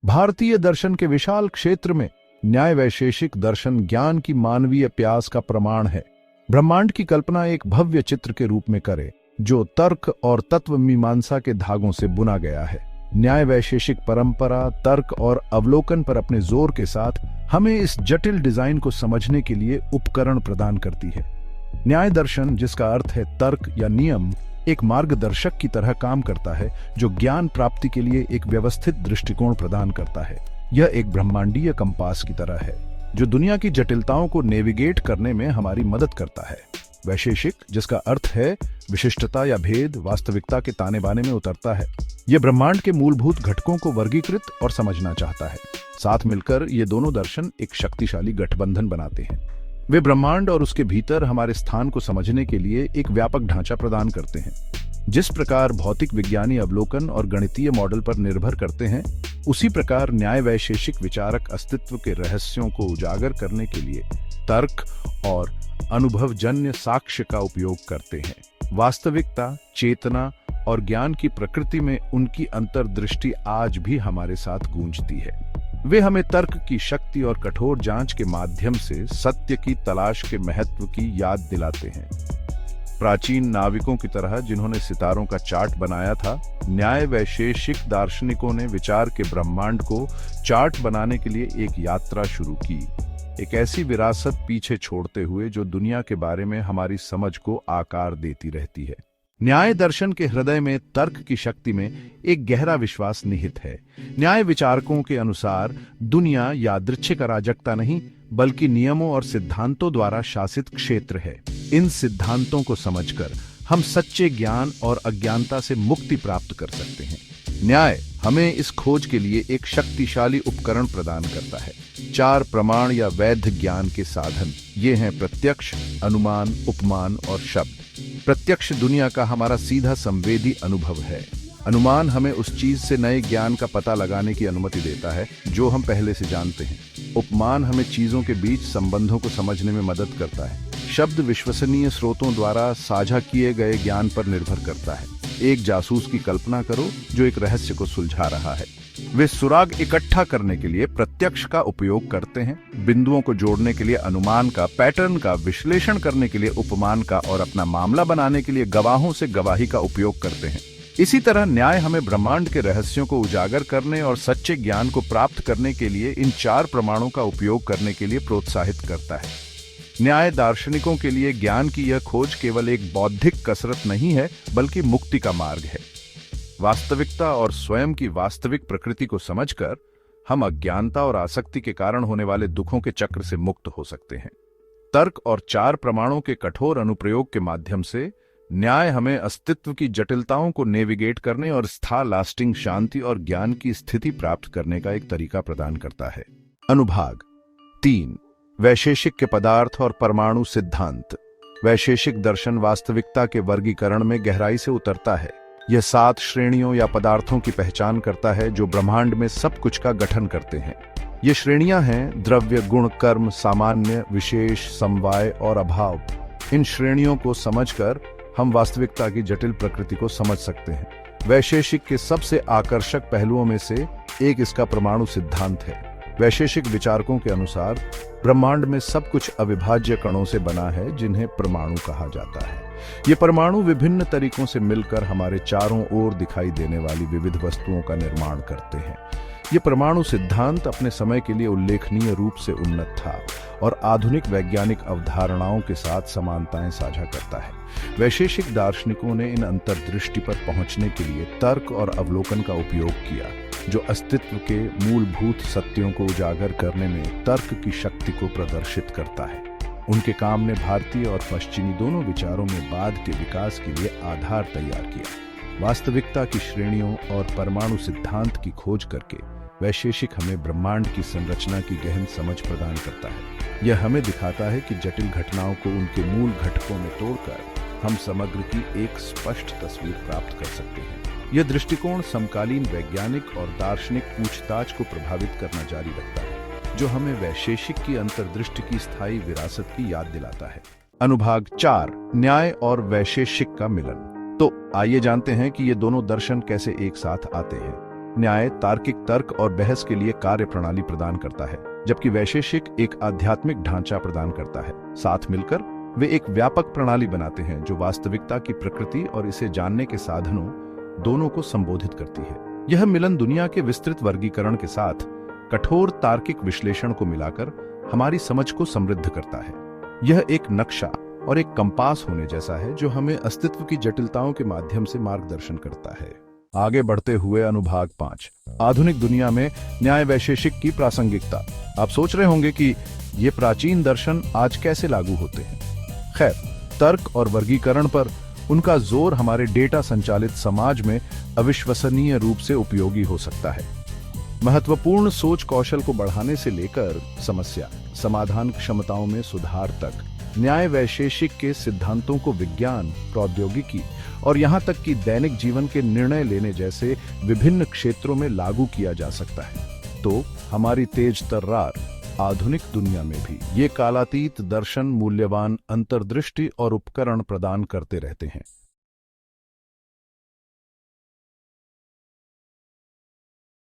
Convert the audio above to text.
भारतीय दर्शन के विशाल क्षेत्र में न्याय वैशेषिक दर्शन ज्ञान की मानवीय प्यास का प्रमाण है। ब्रह्मांड की कल्पना एक भव्य चित्र के रूप में करे जो तर्क और तत्व मीमांसा के धागों से बुना गया है। न्याय वैशेषिक परंपरा तर्क और अवलोकन पर अपने जोर के साथ हमें इस जटिल डिजाइन को समझने के लिए उपकरण प्रदान करती है। न्याय दर्शन, जिसका अर्थ है तर्क या नियम, एक मार्गदर्शक की तरह काम करता है जो ज्ञान प्राप्ति के लिए एक व्यवस्थित दृष्टिकोण प्रदान करता है। यह एक ब्रह्मांडीय कंपास की तरह है जो दुनिया की जटिलताओं को नेविगेट करने में हमारी मदद करता है। वैशेषिक, जिसका अर्थ है विशिष्टता या भेद, वास्तविकता के ताने बाने में उतरता है। यह ब्रह्मांड के मूलभूत घटकों को वर्गीकृत और समझना चाहता है। साथ मिलकर ये दोनों दर्शन एक शक्तिशाली गठबंधन बनाते हैं। वे ब्रह्मांड और उसके भीतर हमारे स्थान को समझने के लिए एक व्यापक ढांचा प्रदान करते हैं। जिस प्रकार भौतिक विज्ञानी अवलोकन और गणितीय मॉडल पर निर्भर करते हैं, उसी प्रकार न्याय वैशेषिक विचारक अस्तित्व के रहस्यों को उजागर करने के लिए तर्क और अनुभवजन्य साक्ष्य का उपयोग करते हैं। वास्तविकता, चेतना और ज्ञान की प्रकृति में उनकी अंतर्दृष्टि आज भी हमारे साथ गूंजती है। वे हमें तर्क की शक्ति और कठोर जांच के माध्यम से सत्य की तलाश के महत्व की याद दिलाते हैं। प्राचीन नाविकों की तरह जिन्होंने सितारों का चार्ट बनाया था, न्याय वैशेषिक दार्शनिकों ने विचार के ब्रह्मांड को चार्ट बनाने के लिए एक यात्रा शुरू की, एक ऐसी विरासत पीछे छोड़ते हुए जो दुनिया के बारे में हमारी समझ को आकार देती रहती है। न्याय दर्शन के हृदय में तर्क की शक्ति में एक गहरा विश्वास निहित है। न्याय विचारकों के अनुसार दुनिया यादृच्छिक अराजकता नहीं, बल्कि नियमों और सिद्धांतों द्वारा शासित क्षेत्र है। इन सिद्धांतों को समझकर हम सच्चे ज्ञान और अज्ञानता से मुक्ति प्राप्त कर सकते हैं। न्याय हमें इस खोज के लिए एक शक्तिशाली उपकरण प्रदान करता है। 4 प्रमाण या वैध ज्ञान के साधन ये हैं प्रत्यक्ष, अनुमान, उपमान और शब्द। प्रत्यक्ष दुनिया का हमारा सीधा संवेदी अनुभव है। अनुमान हमें उस चीज से नए ज्ञान का पता लगाने की अनुमति देता है जो हम पहले से जानते हैं। उपमान हमें चीजों के बीच संबंधों को समझने में मदद करता है। शब्द विश्वसनीय स्रोतों द्वारा साझा किए गए ज्ञान पर निर्भर करता है। एक जासूस की कल्पना करो जो एक रहस्य को सुलझा रहा है। वे सुराग इकट्ठा करने के लिए प्रत्यक्ष का उपयोग करते हैं, बिंदुओं को जोड़ने के लिए अनुमान का, पैटर्न का विश्लेषण करने के लिए उपमान का और अपना मामला बनाने के लिए गवाहों से गवाही का उपयोग करते हैं। इसी तरह न्याय हमें ब्रह्मांड के रहस्यों को उजागर करने और सच्चे ज्ञान को प्राप्त करने के लिए इन 4 प्रमाणों का उपयोग करने के लिए प्रोत्साहित करता है। न्याय दार्शनिकों के लिए ज्ञान की यह खोज केवल एक बौद्धिक कसरत नहीं है, बल्कि मुक्ति का मार्ग है। वास्तविकता और स्वयं की वास्तविक प्रकृति को समझकर हम अज्ञानता और आसक्ति के कारण होने वाले दुखों के चक्र से मुक्त हो सकते हैं। तर्क और 4 प्रमाणों के कठोर अनुप्रयोग के माध्यम से न्याय हमें अस्तित्व की जटिलताओं को नेविगेट करने और स्थायी लास्टिंग शांति और ज्ञान की स्थिति प्राप्त करने का एक तरीका प्रदान करता है। अनुभाग 3, वैशेषिक के पदार्थ और परमाणु सिद्धांत। वैशेषिक दर्शन वास्तविकता के वर्गीकरण में गहराई से उतरता है। यह 7 श्रेणियों या पदार्थों की पहचान करता है जो ब्रह्मांड में सब कुछ का गठन करते हैं। ये श्रेणियां हैं द्रव्य, गुण, कर्म, सामान्य, विशेष, समवाय और अभाव। इन श्रेणियों को समझकर हम वास्तविकता की जटिल प्रकृति को समझ सकते हैं। वैशेषिक के सबसे आकर्षक पहलुओं में से एक इसका परमाणु सिद्धांत है। वैशेषिक विचारकों के अनुसार ब्रह्मांड में सब कुछ अविभाज्य कणों से बना है जिन्हें परमाणु कहा जाता है। ये परमाणु विभिन्न तरीकों से मिलकर हमारे चारों ओर दिखाई देने वाली विविध वस्तुओं का निर्माण करते हैं। ये परमाणु सिद्धांत अपने समय के लिए उल्लेखनीय रूप से उन्नत था और आधुनिक वैज्ञानिक अवधारणाओं के साथ समानताएं साझा करता है। वैशेषिक दार्शनिकों ने इन अंतर्दृष्टि पर पहुंचने के लिए तर्क और अवलोकन का उपयोग किया, जो अस्तित्व के मूलभूत सत्यों को उजागर करने में तर्क की शक्ति को प्रदर्शित करता है। उनके काम ने भारतीय और पश्चिमी दोनों विचारों में बाद के विकास के लिए आधार तैयार किया। वास्तविकता की श्रेणियों और परमाणु सिद्धांत की खोज करके वैशेषिक हमें ब्रह्मांड की संरचना की गहन समझ प्रदान करता है। यह हमें दिखाता है कि जटिल घटनाओं को उनके मूल घटकों में तोड़कर हम समग्र की एक स्पष्ट तस्वीर प्राप्त कर सकते हैं। यह दृष्टिकोण समकालीन वैज्ञानिक और दार्शनिक पूछताछ को प्रभावित करना जारी रखता है, जो हमें वैशेषिक की अंतर्दृष्टि की स्थायी विरासत की याद दिलाता है। अनुभाग 4, न्याय और वैशेषिक का मिलन। तो आइए जानते हैं कि ये दोनों दर्शन कैसे एक साथ आते हैं। न्याय तार्किक तर्क और बहस के लिए कार्य प्रणाली प्रदान करता है, जबकि वैशेषिक एक आध्यात्मिक ढांचा प्रदान करता है। साथ मिलकर वे एक व्यापक प्रणाली बनाते हैं जो वास्तविकता की प्रकृति और इसे जानने के साधनों दोनों को संबोधित करती है। यह मिलन दुनिया के विस्तृत वर्गीकरण के साथ कठोर तार्किक विश्लेषण को मिलाकर हमारी समझ को समृद्ध करता है। यह एक नक्शा और एक कंपास होने जैसा है जो हमें अस्तित्व की जटिलताओं के माध्यम से मार्गदर्शन करता है। आगे बढ़ते हुए अनुभाग 5, आधुनिक दुनिया में न्याय वैशेषिक की प्रासंगिकता। आप सोच रहे होंगे कि ये प्राचीन दर्शन आज कैसे लागू होते हैं। खैर, तर्क और वर्गीकरण पर उनका जोर हमारे डेटा संचालित समाज में अविश्वसनीय रूप से उपयोगी हो सकता है। महत्वपूर्ण सोच कौशल को बढ़ाने से लेकर समस्या समाधान क्षमताओं में सुधार तक न्याय वैशेषिक के सिद्धांतों को विज्ञान, प्रौद्योगिकी और यहां तक कि दैनिक जीवन के निर्णय लेने जैसे विभिन्न क्षेत्रों में लागू किया जा सकता है। तो हमारी तेज तर्रार आधुनिक दुनिया में भी ये कालातीत दर्शन मूल्यवान अंतर्दृष्टि और उपकरण प्रदान करते रहते हैं।